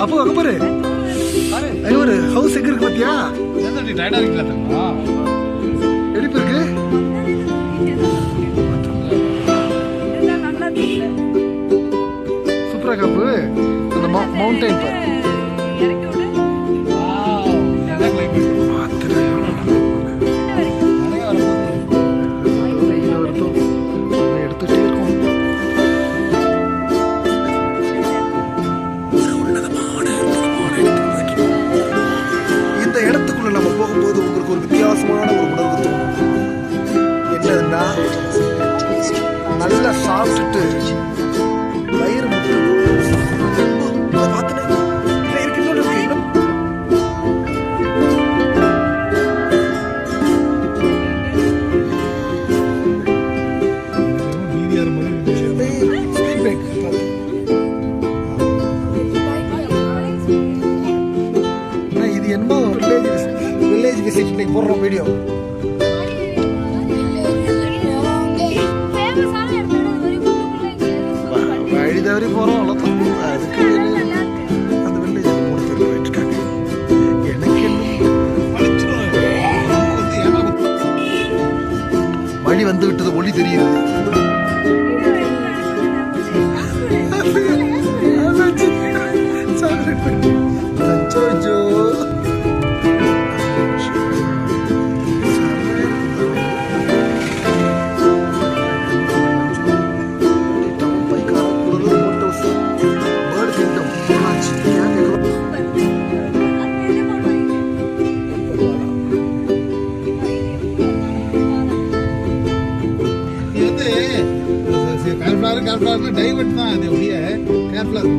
அப்போ அங்க பாரு ஒரு ஹவுஸ் எங்க இருக்கு பாத்தியா? எடுப்பு இருக்கு. சூப்பரா காப்பு. அந்த மவுண்டைன் பாரு. இடத்துக்குள்ள நம்ம போகும்போது உங்களுக்கு ஒரு வித்தியாசமான ஒரு உணர்வு தோணும். என்னதுன்னா நல்லா சாப்பிட்டுட்டு வயிறு முட்டு இது என்னமோ வில்லேஜ் விசிட் இன்னைக்கு போடுறோம் வீடியோ. வழி தவறி போறோம் அவ்வளோதான். அதுக்கு அந்த வில்லேஜ் 3 பேர் போயிட்டு இருக்காங்க. எனக்கு வழி வந்து விட்டது, ஒளி தெரியுது. கார்ஃப்ளவர் டைவர்ட் தான் அது ஒழிய கார்ஃப்ளவர்